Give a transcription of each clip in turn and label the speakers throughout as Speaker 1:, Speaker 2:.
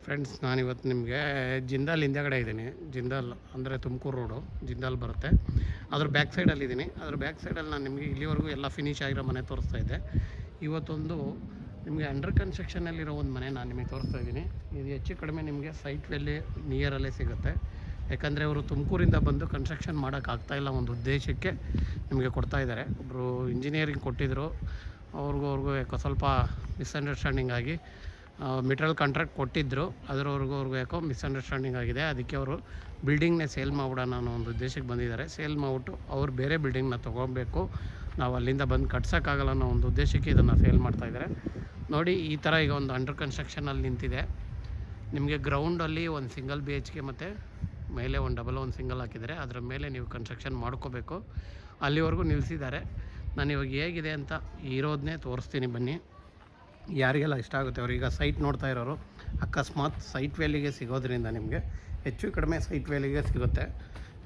Speaker 1: Friends, ನಾನಿವತ್ತು ನಿಮಗೆ ಜಿಂದಾಲ್ ಹಿಂದೆಗಡೆ ಇದ್ದೀನಿ. ಜಿಂದಾಲ್ ಅಂದರೆ ತುಮಕೂರು ರೋಡು ಜಿಂದಾಲ್ ಬರುತ್ತೆ. ಅದ್ರ ಬ್ಯಾಕ್ ಸೈಡಲ್ಲಿದ್ದೀನಿ. ಅದ್ರ ಬ್ಯಾಕ್ ಸೈಡಲ್ಲಿ ನಾನು ನಿಮಗೆ ಇಲ್ಲಿವರೆಗೂ ಎಲ್ಲ ಫಿನಿಶ್ ಆಗಿರೋ ಮನೆ ತೋರಿಸ್ತಾ ಇದ್ದೆ. ಇವತ್ತೊಂದು ನಿಮಗೆ ಅಂಡರ್ ಕನ್ಸ್ಟ್ರಕ್ಷನಲ್ಲಿರೋ ಒಂದು ಮನೆ ನಾನು ನಿಮಗೆ ತೋರಿಸ್ತಾ ಇದ್ದೀನಿ. ಇದು ಹೆಚ್ಚು ಕಡಿಮೆ ನಿಮಗೆ ಸೈಟ್ ವ್ಯಾಲಿ ನಿಯರಲ್ಲೇ ಸಿಗುತ್ತೆ. ಯಾಕಂದರೆ ಅವರು ತುಮಕೂರಿಂದ ಬಂದು ಕನ್ಸ್ಟ್ರಕ್ಷನ್ ಮಾಡೋಕ್ಕಾಗ್ತಾಯಿಲ್ಲ ಒಂದು ಉದ್ದೇಶಕ್ಕೆ ನಿಮಗೆ ಕೊಡ್ತಾಯಿದ್ದಾರೆ. ಒಬ್ಬರು ಇಂಜಿನಿಯರಿಂಗ್ ಕೊಟ್ಟಿದ್ದರು, ಅವ್ರಿಗೂ ಯಾಕೋ ಸ್ವಲ್ಪ ಮಿಸ್ಅಂಡರ್ಸ್ಟ್ಯಾಂಡಿಂಗ್ ಆಗಿ ಮೆಟೀರಿಯಲ್ ಕಾಂಟ್ರಾಕ್ಟ್ ಕೊಟ್ಟಿದ್ದರು. ಅವ್ರಿಗೂ ಯಾಕೋ ಮಿಸ್ಅಂಡರ್ಸ್ಟ್ಯಾಂಡಿಂಗ್ ಆಗಿದೆ. ಅದಕ್ಕೆ ಅವರು ಬಿಲ್ಡಿಂಗ್ನೇ ಸೇಲ್ ಮಾಡ್ಬಿಡೋಣ ಅನ್ನೋ ಒಂದು ಉದ್ದೇಶಕ್ಕೆ ಬಂದಿದ್ದಾರೆ. ಸೇಲ್ ಮಾಡಿಬಿಟ್ಟು ಅವ್ರು ಬೇರೆ ಬಿಲ್ಡಿಂಗ್ನ ತೊಗೊಬೇಕು, ನಾವು ಅಲ್ಲಿಂದ ಬಂದು ಕಟ್ಸೋಕ್ಕಾಗಲ್ಲ ಅನ್ನೋ ಒಂದು ಉದ್ದೇಶಕ್ಕೆ ಇದನ್ನು ಸೇಲ್ ಮಾಡ್ತಾಯಿದ್ದಾರೆ. ನೋಡಿ, ಈ ಥರ ಈಗ ಒಂದು ಅಂಡರ್ ಕನ್ಸ್ಟ್ರಕ್ಷನಲ್ಲಿ ನಿಂತಿದೆ. ನಿಮಗೆ ಗ್ರೌಂಡಲ್ಲಿ ಒಂದು ಸಿಂಗಲ್ BHK ಮತ್ತು ಮೇಲೆ ಒಂದು ಸಿಂಗಲ್ ಹಾಕಿದ್ದಾರೆ. ಅದರ ಮೇಲೆ ನೀವು ಕನ್ಸ್ಟ್ರಕ್ಷನ್ ಮಾಡ್ಕೋಬೇಕು. ಅಲ್ಲಿವರೆಗೂ ನಿಲ್ಲಿಸಿದ್ದಾರೆ. ನಾನು ಇವಾಗ ಹೇಗಿದೆ ಅಂತ ಇರೋದನ್ನೇ ತೋರಿಸ್ತೀನಿ, ಬನ್ನಿ. ಯಾರಿಗೆಲ್ಲ ಇಷ್ಟ ಆಗುತ್ತೆ ಅವ್ರೀಗ ಸೈಟ್ ನೋಡ್ತಾ ಇರೋರು ಅಕಸ್ಮಾತ್ ಸೈಟ್ ವ್ಯಾಲಿಗೆ ಸಿಗೋದ್ರಿಂದ ನಿಮಗೆ ಹೆಚ್ಚು ಕಡಿಮೆ ಸೈಟ್ ವ್ಯಾಲಿಗೆ ಸಿಗುತ್ತೆ.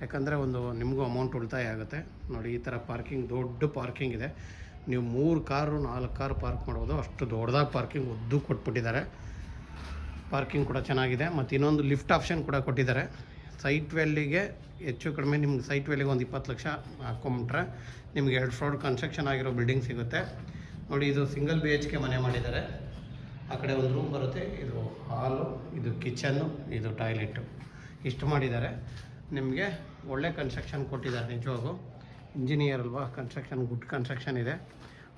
Speaker 1: ಯಾಕಂದರೆ ನಿಮಗೂ ಅಮೌಂಟ್ ಉಳಿತಾಯ ಆಗುತ್ತೆ. ನೋಡಿ, ಈ ಥರ ದೊಡ್ಡ ಪಾರ್ಕಿಂಗ್ ಇದೆ. ನೀವು 3 ಕಾರು 4 ಕಾರು ಪಾರ್ಕ್ ಮಾಡ್ಬೋದು, ಅಷ್ಟು ದೊಡ್ಡದಾಗಿ ಪಾರ್ಕಿಂಗ್ ಉದ್ದು ಕೊಟ್ಬಿಟ್ಟಿದ್ದಾರೆ. ಪಾರ್ಕಿಂಗ್ ಕೂಡ ಚೆನ್ನಾಗಿದೆ. ಮತ್ತು ಇನ್ನೊಂದು ಲಿಫ್ಟ್ ಆಪ್ಷನ್ ಕೂಡ ಕೊಟ್ಟಿದ್ದಾರೆ. ಸೈಟ್ ವ್ಯಾಲಿಗೆ ಹೆಚ್ಚು ಕಡಿಮೆ ನಿಮ್ಗೆ ಸೈಟ್ ವ್ಯಾಲಿಗೆ ಒಂದು 20 ಲಕ್ಷ ಹಾಕ್ಕೊಂಬಿಟ್ರೆ ನಿಮಗೆ 2 ಫ್ಲೋರ್ ಕನ್ಸ್ಟ್ರಕ್ಷನ್ ಆಗಿರೋ ಬಿಲ್ಡಿಂಗ್ ಸಿಗುತ್ತೆ. ನೋಡಿ, ಇದು ಸಿಂಗಲ್ BHK ಮನೆ ಮಾಡಿದ್ದಾರೆ. ಆ ಕಡೆ ಒಂದು ರೂಮ್ ಬರುತ್ತೆ, ಇದು ಹಾಲು, ಇದು ಕಿಚನ್ನು, ಇದು ಟಾಯ್ಲೆಟು, ಇಷ್ಟು ಮಾಡಿದ್ದಾರೆ. ನಿಮಗೆ ಒಳ್ಳೆ ಕನ್ಸ್ಟ್ರಕ್ಷನ್ ಕೊಟ್ಟಿದ್ದಾರೆ. ನಿಜವಾಗೂ ಇಂಜಿನಿಯರ್ ಅಲ್ವಾ, ಗುಡ್ ಕನ್ಸ್ಟ್ರಕ್ಷನ್ ಇದೆ.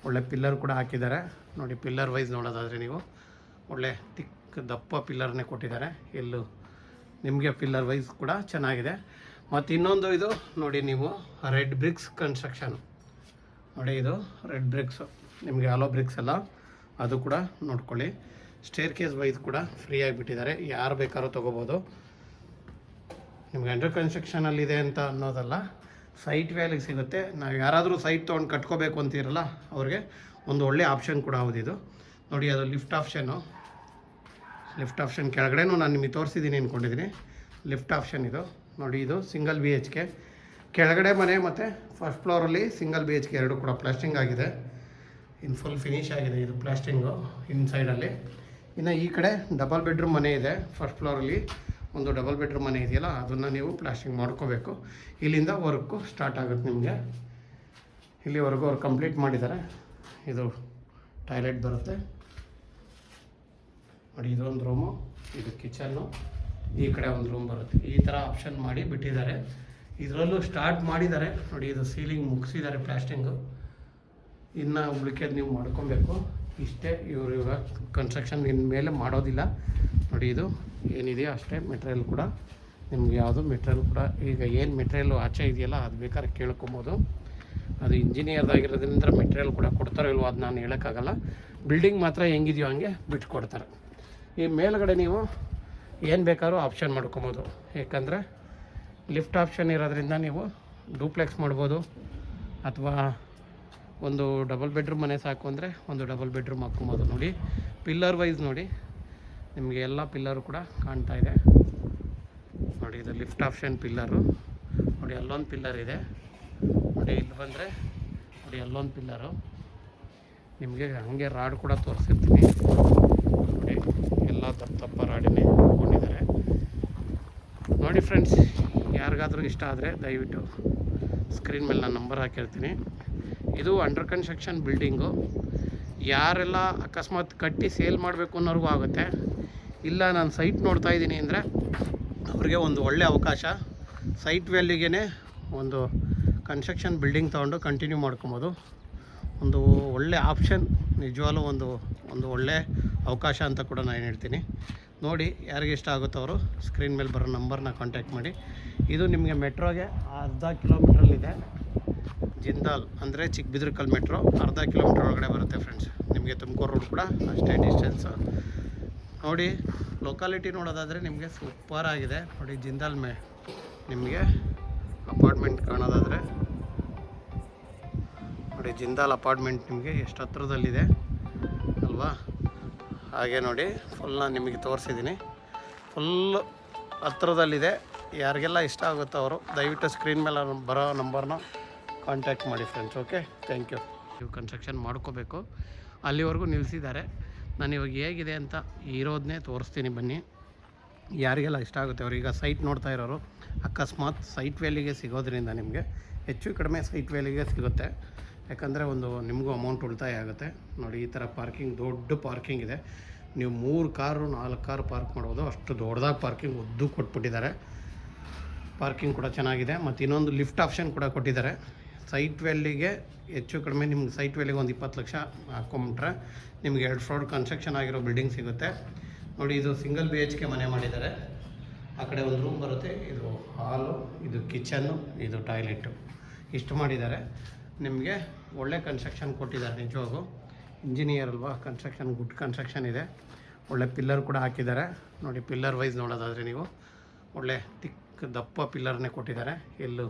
Speaker 1: ಒಳ್ಳೆ ಪಿಲ್ಲರ್ ಕೂಡ ಹಾಕಿದ್ದಾರೆ. ನೋಡಿ, ಪಿಲ್ಲರ್ ವೈಸ್ ನೋಡೋದಾದರೆ ನೀವು ಒಳ್ಳೆ ದಪ್ಪ ಪಿಲ್ಲರ್ನೇ ಕೊಟ್ಟಿದ್ದಾರೆ. ಎಲ್ಲೂ ನಿಮಗೆ ಪಿಲ್ಲರ್ ವೈಸ್ ಕೂಡ ಚೆನ್ನಾಗಿದೆ. ಮತ್ತು ಇನ್ನೊಂದು ಇದು ನೋಡಿ, ನೀವು ರೆಡ್ ಬ್ರಿಕ್ಸ್ ಕನ್ಸ್ಟ್ರಕ್ಷನ್ ನೋಡಿ, ಇದು ರೆಡ್ ಬ್ರಿಕ್ಸು ನಿಮಗೆ ಆಲೋ ಬ್ರಿಕ್ಸ್ ಎಲ್ಲ ಅದು ಕೂಡ ನೋಡ್ಕೊಳ್ಳಿ. ಸ್ಟೇರ್ ಕೇಸ್ ವೈಸ್ ಕೂಡ ಫ್ರೀ ಆಗಿಬಿಟ್ಟಿದ್ದಾರೆ, ಯಾರು ಬೇಕಾದ್ರೂ ತೊಗೋಬೋದು. ನಿಮ್ಗೆ ಅಂಡರ್ ಕನ್ಸ್ಟ್ರಕ್ಷನಲ್ಲಿದೆ ಅಂತ ಅನ್ನೋದಲ್ಲ, ಸೈಟ್ ವ್ಯಾಲಿಗೆ ಸಿಗುತ್ತೆ. ನಾವು ಯಾರಾದರೂ ಸೈಟ್ ತೊಗೊಂಡು ಕಟ್ಕೋಬೇಕು ಅಂತಿರಲ್ಲ ಅವ್ರಿಗೆ ಒಂದು ಒಳ್ಳೆ ಆಪ್ಷನ್ ಕೂಡ ಹೌದಿದು. ನೋಡಿ, ಅದು ಲಿಫ್ಟ್ ಆಪ್ಷನ್ ಕೆಳಗಡೆನೂ ನಾನು ನಿಮಗೆ ತೋರಿಸಿದ್ದೀನಿ ಅಂದ್ಕೊಂಡಿದ್ದೀನಿ. ಲಿಫ್ಟ್ ಆಪ್ಷನ್ ಇದು ನೋಡಿ, ಇದು ಸಿಂಗಲ್ BHK ಕೆಳಗಡೆ ಮನೆ ಮತ್ತು ಫಸ್ಟ್ ಫ್ಲೋರಲ್ಲಿ ಸಿಂಗಲ್ BHK ಎರಡು ಕೂಡ ಪ್ಲಾಸ್ಟಿಂಗ್ ಆಗಿದೆ. ಫುಲ್ ಫಿನಿಶ್ ಆಗಿದೆ ಇದು ಪ್ಲಾಸ್ಟಿಂಗು ಇನ್ಸೈಡಲ್ಲಿ. ಇನ್ನು ಈ ಕಡೆ ಡಬಲ್ ಬೆಡ್ರೂಮ್ ಮನೆ ಇದೆ. ಫಸ್ಟ್ ಫ್ಲೋರಲ್ಲಿ ಒಂದು ಡಬಲ್ ಬೆಡ್ರೂಮ್ ಮನೆ ಇದೆಯಲ್ಲ, ಅದನ್ನು ನೀವು ಪ್ಲಾಸ್ಟಿಂಗ್ ಮಾಡ್ಕೋಬೇಕು. ಇಲ್ಲಿಂದ ವರ್ಕು ಸ್ಟಾರ್ಟ್ ಆಗುತ್ತೆ ನಿಮಗೆ. ಇಲ್ಲಿವರೆಗೂ ಅವ್ರು ಕಂಪ್ಲೀಟ್ ಮಾಡಿದ್ದಾರೆ. ಇದು ಟಾಯ್ಲೆಟ್ ಬರುತ್ತೆ ನೋಡಿ, ಇದೊಂದು ರೂಮು, ಇದು ಕಿಚನ್ನು, ಈ ಕಡೆ ಒಂದು ರೂಮ್ ಬರುತ್ತೆ. ಈ ಥರ ಆಪ್ಷನ್ ಮಾಡಿ ಬಿಟ್ಟಿದ್ದಾರೆ. ಇದರಲ್ಲೂ ಸ್ಟಾರ್ಟ್ ಮಾಡಿದ್ದಾರೆ ನೋಡಿ. ಇದು ಸೀಲಿಂಗ್ ಮುಗಿಸಿದ್ದಾರೆ ಪ್ಲಾಸ್ಟಿಂಗು. ಇನ್ನು ಉಳಿಕೆದು ನೀವು ಮಾಡ್ಕೊಬೇಕು. ಇಷ್ಟೇ, ಇವರು ಇವಾಗ ಕನ್ಸ್ಟ್ರಕ್ಷನ್ ಮೇಲೆ ಮಾಡೋದಿಲ್ಲ. ನೋಡಿ, ಇದು ಏನಿದೆಯೋ ಅಷ್ಟೇ. ಮೆಟೀರಿಯಲ್ ಕೂಡ ನಿಮ್ಗೆ ಯಾವುದು ಮೆಟೀರಿಯಲ್ ಕೂಡ ಈಗ ಏನು ಮೆಟೀರಿಯಲ್ ಆಚೆ ಇದೆಯಲ್ಲ ಅದು ಬೇಕಾದ್ರೆ ಕೇಳ್ಕೊಬೋದು. ಅದು ಇಂಜಿನಿಯರ್ದಾಗಿರೋದ್ರಿಂದ ಮೆಟೀರಿಯಲ್ ಕೂಡ ಕೊಡ್ತಾರೋ ಇಲ್ವೋ ಅದು ನಾನು ಹೇಳೋಕ್ಕಾಗಲ್ಲ. ಬಿಲ್ಡಿಂಗ್ ಮಾತ್ರ ಹೆಂಗಿದೆಯೋ ಹಂಗೆ ಬಿಟ್ಕೊಡ್ತಾರೆ. ಈ ಮೇಲ್ಗಡೆ ನೀವು ಏನು ಬೇಕಾದ್ರೂ ಆಪ್ಷನ್ ಮಾಡ್ಕೊಬೋದು. ಯಾಕಂದರೆ ಲಿಫ್ಟ್ ಆಪ್ಷನ್ ಇರೋದ್ರಿಂದ ನೀವು ಡೂಪ್ಲೆಕ್ಸ್ ಮಾಡ್ಬೋದು, ಅಥವಾ ಒಂದು ಡಬಲ್ ಬೆಡ್ರೂಮ್ ಮನೆ ಸಾಕು ಅಂದರೆ ಒಂದು ಡಬಲ್ ಬೆಡ್ರೂಮ್ ಹಾಕ್ಕೊಬೋದು. ನೋಡಿ, ಪಿಲ್ಲರ್ ವೈಸ್ ನೋಡಿ, ನಿಮಗೆ ಎಲ್ಲ ಪಿಲ್ಲರು ಕೂಡ ಕಾಣ್ತಾ ಇದೆ. ನೋಡಿ, ಇದು ಲಿಫ್ಟ್ ಆಪ್ಷನ್ ಪಿಲ್ಲರು. ನೋಡಿ, ಅಲ್ಲೊಂದು ಪಿಲ್ಲರ್ ಇದೆ. ನೋಡಿ, ಇಲ್ಲಿ ಬಂದರೆ ನೋಡಿ ಅಲ್ಲೊಂದು ಪಿಲ್ಲರು. ನಿಮಗೆ ಹಾಗೆ ರಾಡ್ ಕೂಡ ತೋರಿಸಿರ್ತೀನಿ ನೋಡಿ. ಎಲ್ಲ ದಪ್ಪ ರಾಡಿನೇ ಹಾಕ್ಕೊಂಡಿದ್ದಾರೆ ನೋಡಿ. ಫ್ರೆಂಡ್ಸ್, ಯಾರಿಗಾದರೂ ಇಷ್ಟ ಆದರೆ ದಯವಿಟ್ಟು ಸ್ಕ್ರೀನ್ ಮೇಲೆ ನಾನು ನಂಬರ್ ಹಾಕಿರ್ತೀನಿ. ಇದು ಅಂಡರ್ ಕನ್ಸ್ಟ್ರಕ್ಷನ್ ಬಿಲ್ಡಿಂಗು. ಯಾರೆಲ್ಲ ಅಕಸ್ಮಾತ್ ಕಟ್ಟಿ ಸೇಲ್ ಮಾಡಬೇಕು ಅನ್ನೋರಿಗೂ ಆಗುತ್ತೆ. ಇಲ್ಲ, ನಾನು ಸೈಟ್ ನೋಡ್ತಾ ಇದ್ದೀನಿ ಅಂದರೆ ಅವ್ರಿಗೆ ಒಂದು ಒಳ್ಳೆ ಅವಕಾಶ. ಸೈಟ್ ವ್ಯಾಲಿಗೆ ಒಂದು ಕನ್ಸ್ಟ್ರಕ್ಷನ್ ಬಿಲ್ಡಿಂಗ್ ತೊಗೊಂಡು ಕಂಟಿನ್ಯೂ ಮಾಡ್ಕೊಬೋದು. ಒಂದು ಒಳ್ಳೆ ಆಪ್ಷನ್, ನಿಜವಾಗ್ಲೂ ಒಂದು ಒಳ್ಳೆ ಅವಕಾಶ ಅಂತ ಕೂಡ ನಾನು ಹೇಳ್ತೀನಿ. ನೋಡಿ, ಯಾರಿಗೆ ಇಷ್ಟ ಆಗುತ್ತೋ ಅವರು ಸ್ಕ್ರೀನ್ ಮೇಲೆ ಬರೋ ನಂಬರ್ನ ಕಾಂಟ್ಯಾಕ್ಟ್ ಮಾಡಿ. ಇದು ನಿಮಗೆ ಮೆಟ್ರೋಗೆ ಅರ್ಧ ಕಿಲೋಮೀಟ್ರಲ್ಲಿದೆ. ಜಿಂದಾಲ್ ಅಂದರೆ ಚಿಕ್ಕಬಿದ್ರಕಲ್ ಮೆಟ್ರೋ ಅರ್ಧ ಕಿಲೋಮೀಟ್ರ್ ಒಳಗಡೆ ಬರುತ್ತೆ ಫ್ರೆಂಡ್ಸ್. ನಿಮಗೆ ತುಮಕೂರು ರೋಡ್ ಕೂಡ ಅಷ್ಟೇ ಡಿಸ್ಟೆನ್ಸು. ನೋಡಿ, ಲೊಕಾಲಿಟಿ ನೋಡೋದಾದರೆ ನಿಮಗೆ ಸೂಪರ್ ಆಗಿದೆ. ನೋಡಿ, ಜಿಂದಾಲ್ ನಿಮಗೆ ಅಪಾರ್ಟ್ಮೆಂಟ್ ಕಾಣೋದಾದರೆ ನೋಡಿ, ಜಿಂದಾಲ್ ಅಪಾರ್ಟ್ಮೆಂಟ್ ನಿಮಗೆ ಎಷ್ಟು ಹತ್ರದಲ್ಲಿದೆ ಅಲ್ವಾ. ಹಾಗೆ ನೋಡಿ, ಫುಲ್ ನಾನು ನಿಮಗೆ ತೋರಿಸಿದ್ದೀನಿ. ಫುಲ್ಲು ಹತ್ರದಲ್ಲಿದೆ. ಯಾರಿಗೆಲ್ಲ ಇಷ್ಟ ಆಗುತ್ತೋ ಅವರು ದಯವಿಟ್ಟು ಸ್ಕ್ರೀನ್ ಮೇಲೆ ಬರೋ ನಂಬರ್ನ ಕಾಂಟ್ಯಾಕ್ಟ್ ಮಾಡಿ ಫ್ರೆಂಡ್ಸ್. Okay, thank you. ನೀವು ಕನ್ಸ್ಟ್ರಕ್ಷನ್ ಮಾಡ್ಕೋಬೇಕು. ಅಲ್ಲಿವರೆಗೂ ನಿಲ್ಲಿಸಿದ್ದಾರೆ. ನಾನು ಇವಾಗ ಹೇಗಿದೆ ಅಂತ ಇರೋದನ್ನೇ ತೋರಿಸ್ತೀನಿ, ಬನ್ನಿ. ಯಾರಿಗೆಲ್ಲ ಇಷ್ಟ ಆಗುತ್ತೆ ಅವ್ರೀಗ ಸೈಟ್ ನೋಡ್ತಾ ಇರೋರು ಅಕಸ್ಮಾತ್ ಸೈಟ್ ವ್ಯಾಲಿಗೆ ಸಿಗೋದ್ರಿಂದ ನಿಮಗೆ ಹೆಚ್ಚು ಕಡಿಮೆ ಸೈಟ್ ವ್ಯಾಲಿಗೆ ಸಿಗುತ್ತೆ. ಯಾಕಂದರೆ ಒಂದು ನಿಮಗೂ ಅಮೌಂಟ್ ಉಳಿತಾಯ ಆಗುತ್ತೆ. ನೋಡಿ ಈ ಥರ ಪಾರ್ಕಿಂಗ್, ದೊಡ್ಡ ಪಾರ್ಕಿಂಗ್ ಇದೆ. ನೀವು 3 ಕಾರು 4 ಕಾರು ಪಾರ್ಕ್ ಮಾಡ್ಬೋದು, ಅಷ್ಟು ದೊಡ್ಡದಾಗಿ ಪಾರ್ಕಿಂಗ್ ಉದ್ದು ಕೊಟ್ಬಿಟ್ಟಿದ್ದಾರೆ. ಪಾರ್ಕಿಂಗ್ ಕೂಡ ಚೆನ್ನಾಗಿದೆ. ಮತ್ತು ಇನ್ನೊಂದು ಲಿಫ್ಟ್ ಆಪ್ಷನ್ ಕೂಡ ಕೊಟ್ಟಿದ್ದಾರೆ. ಸೈಟ್ ವ್ಯಾಲಿಗೆ ಹೆಚ್ಚು ಕಡಿಮೆ ನಿಮ್ಗೆ ಸೈಟ್ ವ್ಯಾಲಿಗೆ ಒಂದು 20 ಲಕ್ಷ ಹಾಕ್ಕೊಂಬಿಟ್ರೆ ನಿಮಗೆ 2 ಫ್ಲೋರ್ ಕನ್ಸ್ಟ್ರಕ್ಷನ್ ಆಗಿರೋ ಬಿಲ್ಡಿಂಗ್ ಸಿಗುತ್ತೆ. ನೋಡಿ ಇದು ಸಿಂಗಲ್ BHK ಮನೆ ಮಾಡಿದ್ದಾರೆ. ಆ ಕಡೆ ಒಂದು ರೂಮ್ ಬರುತ್ತೆ, ಇದು ಹಾಲು, ಇದು ಕಿಚನ್ನು, ಇದು ಟಾಯ್ಲೆಟು, ಇಷ್ಟು ಮಾಡಿದ್ದಾರೆ. ನಿಮಗೆ ಒಳ್ಳೆ ಕನ್ಸ್ಟ್ರಕ್ಷನ್ ಕೊಟ್ಟಿದ್ದಾರೆ. ನಿಜವಾಗೂ ಇಂಜಿನಿಯರ್ ಅಲ್ವಾ, ಕನ್ಸ್ಟ್ರಕ್ಷನ್ ಗುಡ್ ಕನ್ಸ್ಟ್ರಕ್ಷನ್ ಇದೆ. ಒಳ್ಳೆ ಪಿಲ್ಲರ್ ಕೂಡ ಹಾಕಿದ್ದಾರೆ. ನೋಡಿ ಪಿಲ್ಲರ್ ವೈಸ್ ನೋಡೋದಾದರೆ ನೀವು ಒಳ್ಳೆ ದಪ್ಪ ಪಿಲ್ಲರ್ನೇ ಕೊಟ್ಟಿದ್ದಾರೆ. ಎಲ್ಲೂ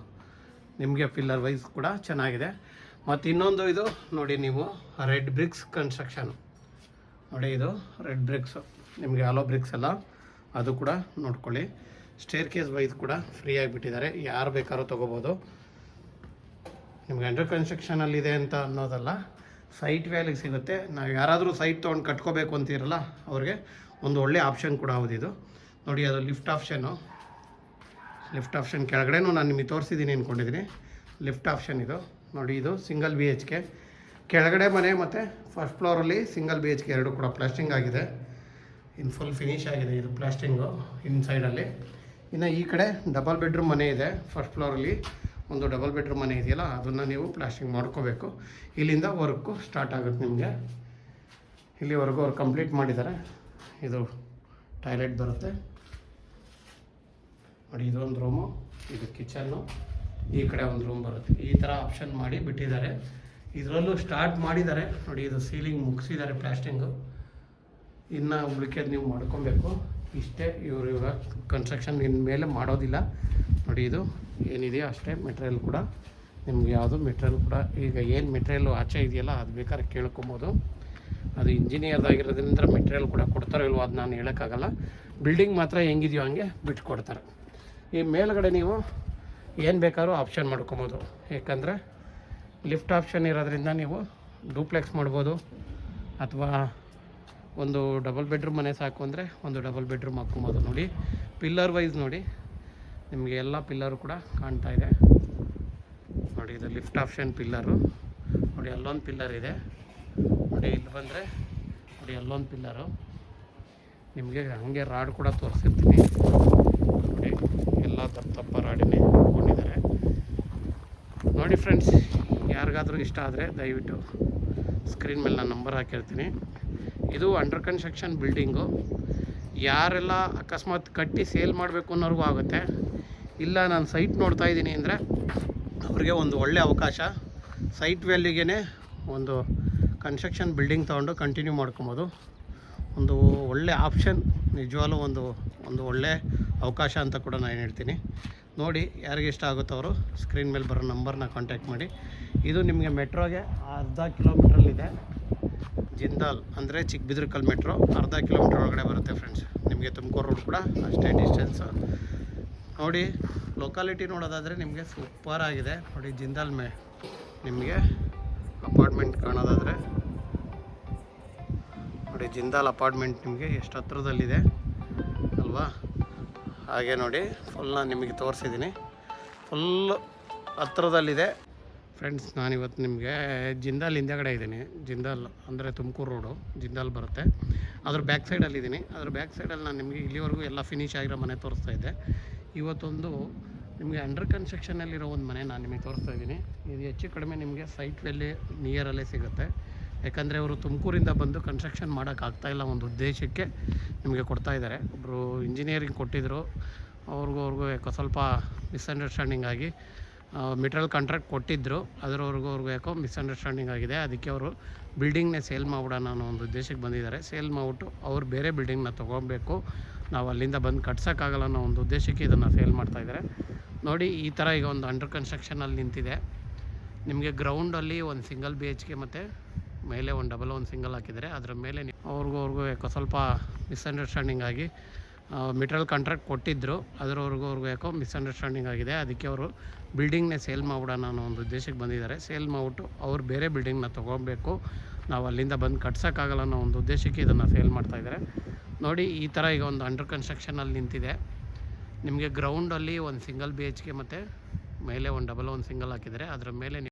Speaker 1: ನಿಮಗೆ ಪಿಲ್ಲರ್ ವೈಸ್ ಕೂಡ ಚೆನ್ನಾಗಿದೆ. ಮತ್ತು ಇನ್ನೊಂದು ಇದು ನೋಡಿ, ನೀವು ರೆಡ್ ಬ್ರಿಕ್ಸ್ ಕನ್ಸ್ಟ್ರಕ್ಷನ್ ನೋಡಿ, ಇದು ರೆಡ್ ಬ್ರಿಕ್ಸು ನಿಮಗೆ ಆಲೋ ಬ್ರಿಕ್ಸ್ ಎಲ್ಲ ಅದು ಕೂಡ ನೋಡ್ಕೊಳ್ಳಿ. ಸ್ಟೇರ್ ಕೇಸ್ ವೈಸ್ ಕೂಡ ಫ್ರೀ ಆಗಿಬಿಟ್ಟಿದ್ದಾರೆ, ಯಾರು ಬೇಕಾದ್ರೂ ತೊಗೋಬೋದು. ನಿಮ್ಗೆ ಅಂಡರ್ ಕನ್ಸ್ಟ್ರಕ್ಷನಲ್ಲಿದೆ ಅಂತ ಅನ್ನೋದಲ್ಲ, ಸೈಟ್ ವ್ಯಾಲಿಗೆ ಸಿಗುತ್ತೆ. ನಾವು ಯಾರಾದರೂ ಸೈಟ್ ತೊಗೊಂಡು ಕಟ್ಕೋಬೇಕು ಅಂತಿರಲ್ಲ ಅವ್ರಿಗೆ ಒಂದು ಒಳ್ಳೆ ಆಪ್ಷನ್ ಕೂಡ ಹೌದು ಇದು. ನೋಡಿ ಅದು ಲಿಫ್ಟ್ ಆಪ್ಷನ್ ಕೆಳಗಡೆನೂ ನಾನು ನಿಮಗೆ ತೋರಿಸಿದ್ದೀನಿ ಅಂದ್ಕೊಂಡಿದ್ದೀನಿ. ಲಿಫ್ಟ್ ಆಪ್ಷನ್ ಇದು ನೋಡಿ, ಇದು ಸಿಂಗಲ್ BHK ಕೆಳಗಡೆ ಮನೆ ಮತ್ತು ಫಸ್ಟ್ ಫ್ಲೋರಲ್ಲಿ ಸಿಂಗಲ್ BHK ಎರಡು ಕೂಡ ಪ್ಲಾಸ್ಟಿಂಗ್ ಆಗಿದೆ. ಇನ್ನು ಫುಲ್ ಫಿನಿಶ್ ಆಗಿದೆ ಇದು ಪ್ಲಾಸ್ಟಿಂಗು ಇನ್ಸೈಡಲ್ಲಿ. ಇನ್ನು ಈ ಕಡೆ ಡಬಲ್ ಬೆಡ್ರೂಮ್ ಮನೆ ಇದೆ. ಫಸ್ಟ್ ಫ್ಲೋರಲ್ಲಿ ಒಂದು ಡಬಲ್ ಬೆಡ್ರೂಮ್ ಮನೆ ಇದೆಯಲ್ಲ, ಅದನ್ನು ನೀವು ಪ್ಲಾಸ್ಟಿಂಗ್ ಮಾಡ್ಕೋಬೇಕು. ಇಲ್ಲಿಂದ ವರ್ಕು ಸ್ಟಾರ್ಟ್ ಆಗುತ್ತೆ ನಿಮಗೆ. ಇಲ್ಲಿವರೆಗೂ ಅವ್ರು ಕಂಪ್ಲೀಟ್ ಮಾಡಿದ್ದಾರೆ. ಇದು ಟಾಯ್ಲೆಟ್ ಬರುತ್ತೆ ನೋಡಿ, ಇದೊಂದು ರೂಮು, ಇದು ಕಿಚನ್ನು, ಈ ಕಡೆ ಒಂದು ರೂಮ್ ಬರುತ್ತೆ. ಈ ಥರ ಆಪ್ಷನ್ ಮಾಡಿ ಬಿಟ್ಟಿದ್ದಾರೆ. ಇದರಲ್ಲೂ ಸ್ಟಾರ್ಟ್ ಮಾಡಿದ್ದಾರೆ ನೋಡಿ, ಇದು ಸೀಲಿಂಗ್ ಮುಗಿಸಿದ್ದಾರೆ ಪ್ಲಾಸ್ಟಿಂಗು. ಇನ್ನು ಉಳಿಕೆದು ನೀವು ಮಾಡ್ಕೊಬೇಕು. ಇಷ್ಟೇ, ಇವಾಗ ಕನ್ಸ್ಟ್ರಕ್ಷನ್ ಇನ್ನು ಮೇಲೆ ಮಾಡೋದಿಲ್ಲ. ನೋಡಿ ಇದು ಏನಿದೆಯೋ ಅಷ್ಟೇ. ಮೆಟೀರಿಯಲ್ ಕೂಡ ನಿಮ್ಗೆ ಯಾವುದು ಮೆಟೀರಿಯಲ್ ಕೂಡ ಈಗ ಏನು ಮೆಟೀರಿಯಲ್ಲು ಆಚೆ ಇದೆಯಲ್ಲ ಅದು ಬೇಕಾದ್ರೆ ಕೇಳ್ಕೊಬೋದು. ಅದು ಇಂಜಿನಿಯರ್ದಾಗಿರೋದ್ರಿಂದ ಮೆಟೀರಿಯಲ್ ಕೂಡ ಕೊಡ್ತಾರೋ ಇಲ್ವೋ ಅದು ನಾನು ಹೇಳೋಕ್ಕಾಗಲ್ಲ. ಬಿಲ್ಡಿಂಗ್ ಮಾತ್ರ ಹೆಂಗಿದೆಯೋ ಹಂಗೆ ಬಿಟ್ಕೊಡ್ತಾರೆ. ಈ ಮೇಲ್ಗಡೆ ನೀವು ಏನು ಬೇಕಾದ್ರೂ ಆಪ್ಷನ್ ಮಾಡ್ಕೊಬೋದು. ಯಾಕಂದರೆ ಲಿಫ್ಟ್ ಆಪ್ಷನ್ ಇರೋದ್ರಿಂದ ನೀವು ಡೂಪ್ಲೆಕ್ಸ್ ಮಾಡ್ಬೋದು, ಅಥವಾ ಒಂದು ಡಬಲ್ ಬೆಡ್ರೂಮ್ ಮನೆ ಸಾಕು ಅಂದರೆ ಒಂದು ಡಬಲ್ ಬೆಡ್ರೂಮ್ ಹಾಕ್ಕೊಬೋದು. ನೋಡಿ ಪಿಲ್ಲರ್ ವೈಸ್ ನೋಡಿ, ನಿಮಗೆ ಎಲ್ಲ ಪಿಲ್ಲರು ಕೂಡ ಕಾಣ್ತಾ ಇದೆ. ನೋಡಿ ಇದು ಲಿಫ್ಟ್ ಆಪ್ಷನ್ ಪಿಲ್ಲರು. ನೋಡಿ ಅಲ್ಲೊಂದು ಪಿಲ್ಲರ್ ಇದೆ. ನೋಡಿ ಇಲ್ಲಿ ಬಂದರೆ ನೋಡಿ ಅಲ್ಲೊಂದು ಪಿಲ್ಲರು. ನಿಮಗೆ ಹಾಗೆ ರಾಡ್ ಕೂಡ ತೋರಿಸಿರ್ತೀನಿ ನೋಡಿ, ಎಲ್ಲ ದಪ್ಪ ರಾಡಿನೇ ಹಾಕ್ಕೊಂಡಿದ್ದಾರೆ. ನೋಡಿ ಫ್ರೆಂಡ್ಸ್, ಯಾರಿಗಾದರೂ ಇಷ್ಟ ಆದರೆ ದಯವಿಟ್ಟು ಸ್ಕ್ರೀನ್ ಮೇಲೆ ನಾನು ನಂಬರ್ ಹಾಕಿರ್ತೀನಿ. ಇದು ಅಂಡರ್ ಕನ್ಸ್ಟ್ರಕ್ಷನ್ ಬಿಲ್ಡಿಂಗು. ಯಾರೆಲ್ಲ ಅಕಸ್ಮಾತ್ ಕಟ್ಟಿ ಸೇಲ್ ಮಾಡಬೇಕು ಅನ್ನೋರಿಗೂ ಆಗುತ್ತೆ. ಇಲ್ಲ ನಾನು ಸೈಟ್ ನೋಡ್ತಾ ಇದ್ದೀನಿ ಅಂದರೆ ಅವ್ರಿಗೆ ಒಂದು ಒಳ್ಳೆಯ ಅವಕಾಶ. ಸೈಟ್ ವ್ಯಾಲ್ಯೂಗೆ ಒಂದು ಕನ್ಸ್ಟ್ರಕ್ಷನ್ ಬಿಲ್ಡಿಂಗ್ ತೊಗೊಂಡು ಕಂಟಿನ್ಯೂ ಮಾಡ್ಕೊಬೋದು. ಒಂದು ಒಳ್ಳೆ ಆಪ್ಷನ್, ನಿಜವಾಗ್ಲೂ ಒಂದು ಒಳ್ಳೆ ಅವಕಾಶ ಅಂತ ಕೂಡ ನಾನು ಹೇಳ್ತೀನಿ. ನೋಡಿ ಯಾರಿಗೆ ಇಷ್ಟ ಆಗುತ್ತೋ ಅವರು ಸ್ಕ್ರೀನ್ ಮೇಲೆ ಬರೋ ನಂಬರ್ನ ಕಾಂಟ್ಯಾಕ್ಟ್ ಮಾಡಿ. ಇದು ನಿಮಗೆ ಮೆಟ್ರೋಗೆ ಅರ್ಧ ಕಿಲೋಮೀಟ್ರಲ್ಲಿದೆ. ಜಿಂದಾಲ್ ಅಂದರೆ ಚಿಕ್ಕಬಿದ್ರಕಲ್ ಮೆಟ್ರೋ ಅರ್ಧ ಕಿಲೋಮೀಟ್ರ್ ಒಳಗಡೆ ಬರುತ್ತೆ ಫ್ರೆಂಡ್ಸ್. ನಿಮಗೆ ತುಮಕೂರು ರೋಡ್ ಕೂಡ ಅಷ್ಟೇ ಡಿಸ್ಟೆನ್ಸು. ನೋಡಿ ಲೊಕಾಲಿಟಿ ನೋಡೋದಾದರೆ ನಿಮಗೆ ಸೂಪರ್ ಆಗಿದೆ. ನೋಡಿ ಜಿಂದಾಲ್ ನಿಮಗೆ ಅಪಾರ್ಟ್ಮೆಂಟ್ ಕಾಣೋದಾದರೆ ನೋಡಿ, ಜಿಂದಾಲ್ ಅಪಾರ್ಟ್ಮೆಂಟ್ ನಿಮಗೆ ಎಷ್ಟು ಹತ್ರದಲ್ಲಿದೆ ಅಲ್ವಾ. ಹಾಗೆ ನೋಡಿ ಫುಲ್ ನಾನು ನಿಮಗೆ ತೋರಿಸಿದ್ದೀನಿ, ಫುಲ್ಲು ಹತ್ರದಲ್ಲಿದೆ ಫ್ರೆಂಡ್ಸ್. ನಾನಿವತ್ತು ನಿಮಗೆ ಜಿಂದಾಲ್ ಹಿಂದೆಗಡೆ ಇದ್ದೀನಿ. ಜಿಂದಾಲ್ ಅಂದರೆ ತುಮಕೂರು ರೋಡು ಜಿಂದಾಲ್ ಬರುತ್ತೆ, ಅದ್ರ ಬ್ಯಾಕ್ ಸೈಡಲ್ಲಿದ್ದೀನಿ. ಅದ್ರ ಬ್ಯಾಕ್ ಸೈಡಲ್ಲಿ ನಾನು ನಿಮಗೆ ಇಲ್ಲಿವರೆಗೂ ಎಲ್ಲ ಫಿನಿಶ್ ಆಗಿರೋ ಮನೆ ತೋರಿಸ್ತಾ ಇದ್ದೆ. ಇವತ್ತೊಂದು ನಿಮಗೆ ಅಂಡರ್ ಕನ್ಸ್ಟ್ರಕ್ಷನಲ್ಲಿರೋ ಒಂದು ಮನೆ ನಾನು ನಿಮಗೆ ತೋರಿಸ್ತಾ ಇದ್ದೀನಿ. ಇದು ಹೆಚ್ಚು ಕಡಿಮೆ ನಿಮಗೆ ಸೈಟ್ ವ್ಯಾಲಿ ನಿಯರಲ್ಲೇ ಸಿಗುತ್ತೆ. ಯಾಕಂದರೆ ಅವರು ತುಮಕೂರಿಂದ ಬಂದು ಕನ್ಸ್ಟ್ರಕ್ಷನ್ ಮಾಡೋಕ್ಕಾಗ್ತಾಯಿಲ್ಲ ಒಂದು ಉದ್ದೇಶಕ್ಕೆ ನಿಮಗೆ ಕೊಡ್ತಾ ಇದ್ದಾರೆ. ಒಬ್ಬರು ಇಂಜಿನಿಯರಿಂಗ್ ಕೊಟ್ಟಿದ್ದರು, ಅವ್ರಿಗೂ ಯಾಕೋ ಸ್ವಲ್ಪ ಮಿಸ್ಅಂಡರ್ಸ್ಟ್ಯಾಂಡಿಂಗ್ ಆಗಿ ಮೆಟೀರಿಯಲ್ ಕಾಂಟ್ರಾಕ್ಟ್ ಕೊಟ್ಟಿದ್ದರು, ಅವ್ರಿಗೂ ಯಾಕೋ ಮಿಸ್ಅಂಡರ್ಸ್ಟ್ಯಾಂಡಿಂಗ್ ಆಗಿದೆ. ಅದಕ್ಕೆ ಅವರು ಬಿಲ್ಡಿಂಗ್ನೇ ಸೇಲ್ ಮಾಡ್ಬಿಡೋಣ ಅನ್ನೋ ಒಂದು ಉದ್ದೇಶಕ್ಕೆ ಬಂದಿದ್ದಾರೆ. ಸೇಲ್ ಮಾಡಿಬಿಟ್ಟು ಅವ್ರು ಬೇರೆ ಬಿಲ್ಡಿಂಗ್ನ ತೊಗೊಬೇಕು, ನಾವು ಅಲ್ಲಿಂದ ಬಂದು ಕಟ್ಸೋಕ್ಕಾಗಲ್ಲ ಅನ್ನೋ ಒಂದು ಉದ್ದೇಶಕ್ಕೆ ಇದನ್ನು ಸೇಲ್ ಮಾಡ್ತಾಯಿದ್ದಾರೆ. ನೋಡಿ ಈ ಥರ ಈಗ ಒಂದು ಅಂಡರ್ ಕನ್ಸ್ಟ್ರಕ್ಷನಲ್ಲಿ ನಿಂತಿದೆ. ನಿಮಗೆ ಗ್ರೌಂಡಲ್ಲಿ ಒಂದು ಸಿಂಗಲ್ BHK ಮತ್ತು ಮೇಲೆ ಒಂದು ಸಿಂಗಲ್ ಹಾಕಿದ್ದಾರೆ. ಅದರ ಮೇಲೆ ಅವ್ರಿಗೂ ಯಾಕೋ ಸ್ವಲ್ಪ ಮಿಸ್ಅಂಡರ್ಸ್ಟ್ಯಾಂಡಿಂಗ್ ಆಗಿ ಮೆಟೀರಿಯಲ್ ಕಾಂಟ್ರಾಕ್ಟ್ ಕೊಟ್ಟಿದ್ದರು, ಅವ್ರಿಗೂ ಯಾಕೋ ಮಿಸ್ಅಂಡರ್ಸ್ಟ್ಯಾಂಡಿಂಗ್ ಆಗಿದೆ. ಅದಕ್ಕೆ ಅವರು ಬಿಲ್ಡಿಂಗ್ನೇ ಸೇಲ್ ಮಾಡ್ಬಿಡೋಣ ಅನ್ನೋ ಒಂದು ಉದ್ದೇಶಕ್ಕೆ ಬಂದಿದ್ದಾರೆ. ಸೇಲ್ ಮಾಡಿಬಿಟ್ಟು ಅವ್ರು ಬೇರೆ ಬಿಲ್ಡಿಂಗ್ನ ತೊಗೊಬೇಕು, ನಾವು ಅಲ್ಲಿಂದ ಬಂದು ಕಟ್ಸೋಕ್ಕಾಗಲ್ಲ ಅನ್ನೋ ಒಂದು ಉದ್ದೇಶಕ್ಕೆ ಇದನ್ನು ಸೇಲ್ ಮಾಡ್ತಾಯಿದ್ದಾರೆ. ನೋಡಿ ಈ ಥರ ಈಗ ಒಂದು ಅಂಡರ್ ಕನ್ಸ್ಟ್ರಕ್ಷನಲ್ಲಿ ನಿಂತಿದೆ. ನಿಮಗೆ ಗ್ರೌಂಡಲ್ಲಿ ಒಂದು ಸಿಂಗಲ್ BHK ಮತ್ತು ಮೇಲೆ ಒಂದು ಡಬಲ್ ಒಂದು ಸಿಂಗಲ್ ಹಾಕಿದ್ದಾರೆ. ಅದರ ಮೇಲೆ